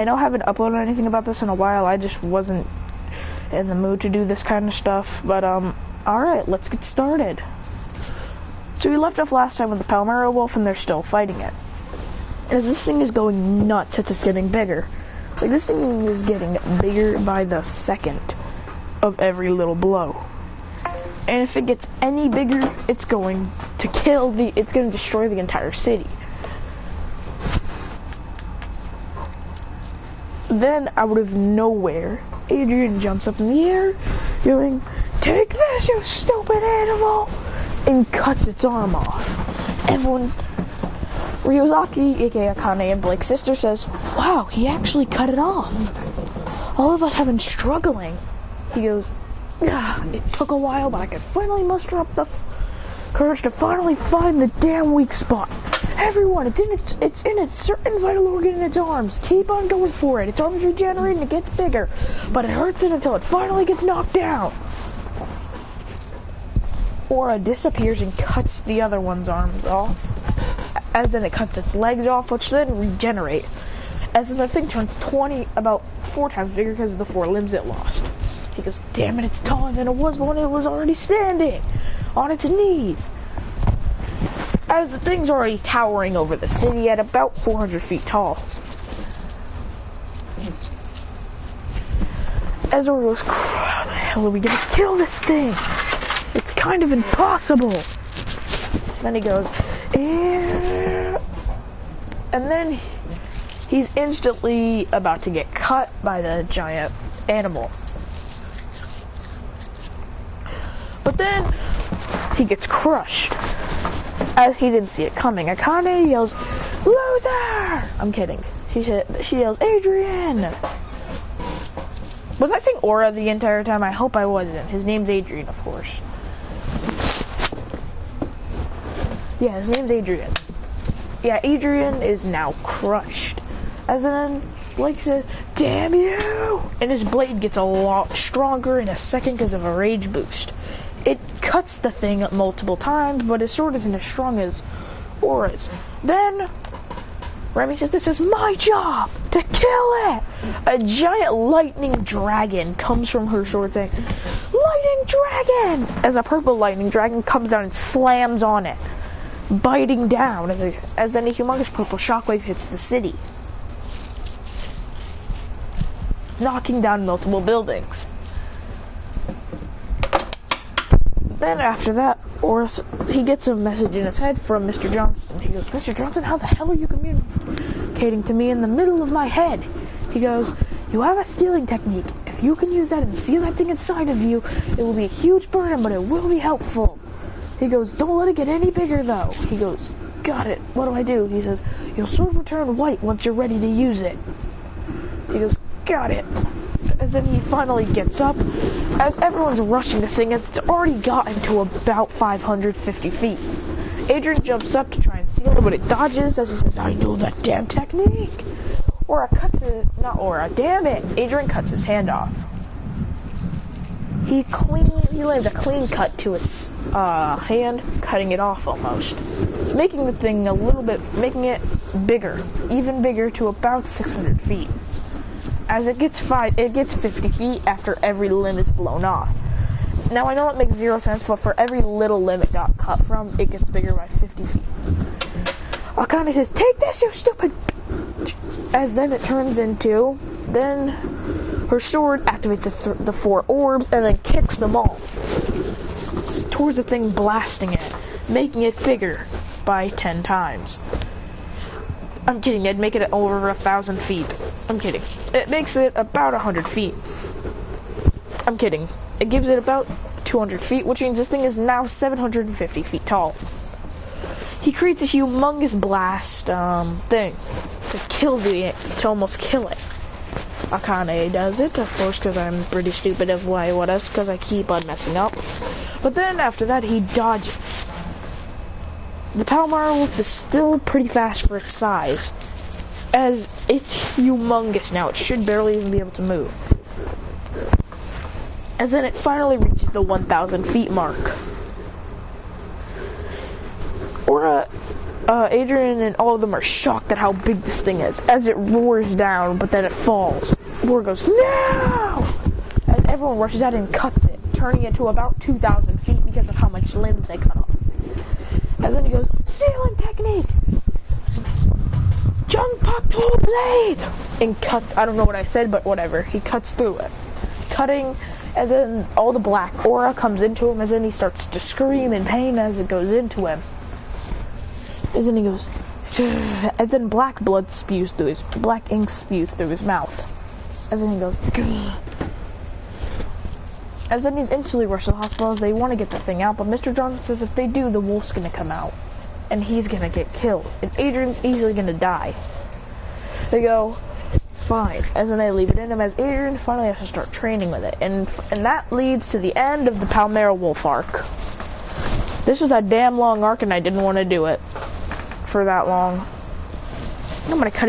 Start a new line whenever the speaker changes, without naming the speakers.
I know I haven't uploaded anything about this in a while. I just wasn't in the mood to do this kind of stuff. But, alright, let's get started. So we left off last time with the Palmyra wolf, and they're still fighting it. As this thing is going nuts, it's getting bigger. Like, this thing is getting bigger by the second of every little blow. And if it gets any bigger, it's going to destroy the entire city. Then, out of nowhere, Adrian jumps up in the air, yelling, "Take this, you stupid animal!" and cuts its arm off. Everyone, Ryuzaki, aka Akane, and Blake's sister says, "Wow, he actually cut it off. All of us have been struggling." He goes, "It took a while, but I could finally muster up the courage to finally find the damn weak spot. Everyone, it's in its certain vital organ in its arms. Keep on going for it. Its arms regenerate and it gets bigger, but it hurts it until it finally gets knocked down." Aura disappears and cuts the other one's arms off. As then it cuts its legs off, which then regenerate. As then the thing turns about 4 times bigger because of the 4 limbs it lost. He goes, "Damn it, it's taller than it was when it was already standing on its knees." As the thing's already towering over the city at about 400 feet tall. Ezra goes, "How the hell are we gonna kill this thing? It's kind of impossible." Then he goes, and then he's instantly about to get cut by the giant animal. But then he gets crushed, as he didn't see it coming. Akane yells, "Loser!" I'm kidding. She yells, "Adrian!" Was I saying Aura the entire time? I hope I wasn't. His name's Adrian, of course. Yeah, his name's Adrian. Yeah, Adrian is now crushed. As then Blake says, "Damn you!" And his blade gets a lot stronger in a second because of a rage boost. It cuts the thing multiple times, but his sword isn't as strong as Aura's. Then Remy says, "This is my job to kill it!" A giant lightning dragon comes from her sword saying, "Lightning dragon!" As a purple lightning dragon comes down and slams on it, biting down as then a humongous purple shockwave hits the city, knocking down multiple buildings. Then after that, he gets a message in his head from Mr. Johnson. He goes, "Mr. Johnson, how the hell are you communicating to me in the middle of my head?" He goes, "You have a stealing technique. If you can use that and seal that thing inside of you, it will be a huge burden, but it will be helpful." He goes, "Don't let it get any bigger, though." He goes, "Got it. What do I do?" He says, "Your sword will turn white once you're ready to use it." He goes, "Got it." As then he finally gets up, as everyone's rushing the thing, it's already gotten to about 550 feet. Adrian jumps up to try and seal it, but it dodges as he says, "I know that damn technique." Damn it! Adrian cuts his hand off. He lands a clean cut to his hand, cutting it off almost, making the thing making it bigger, even bigger to about 600 feet. As it gets 50 feet after every limb is blown off. Now I know it makes 0 sense, but for every little limb it got cut from, it gets bigger by 50 feet. Akane says, "Take this, you stupid!" As then it turns into, then her sword activates the 4 orbs and then kicks them all towards the thing, blasting it, making it bigger by 10 times. I'm kidding, it'd make it over 1,000 feet. I'm kidding. It makes it about 100 feet. I'm kidding. It gives it about 200 feet, which means this thing is now 750 feet tall. He creates a humongous blast thing to almost kill it. Akane does it, of course, because I'm pretty stupid of why what else, because I keep on messing up. But then after that, he dodges. The Palmyra wolf is still pretty fast for its size, as it's humongous now. It should barely even be able to move. As then it finally reaches the 1,000 feet mark. Adrian and all of them are shocked at how big this thing is as it roars down, but then it falls. Roar goes, no! As everyone rushes out and cuts it, turning it to about 2,000 feet because of how much limbs they cut off. As then he goes, sealing technique! Jump puck pull blade! And cuts, I don't know what I said, but whatever. He cuts through it. Cutting, and then all the black aura comes into him, as then he starts to scream in pain as it goes into him. As then he goes, as then black blood spews through his, black ink spews through his mouth. As then he goes, as then he's instantly rushed to the hospital as they want to get the thing out, but Mr. Johnson says if they do, the wolf's gonna come out. And he's gonna get killed. And Adrian's easily gonna die. They go, fine. As then they leave it in him, as Adrian finally has to start training with it. And that leads to the end of the Palmera Wolf arc. This was a damn long arc and I didn't want to do it for that long. I'm gonna cut it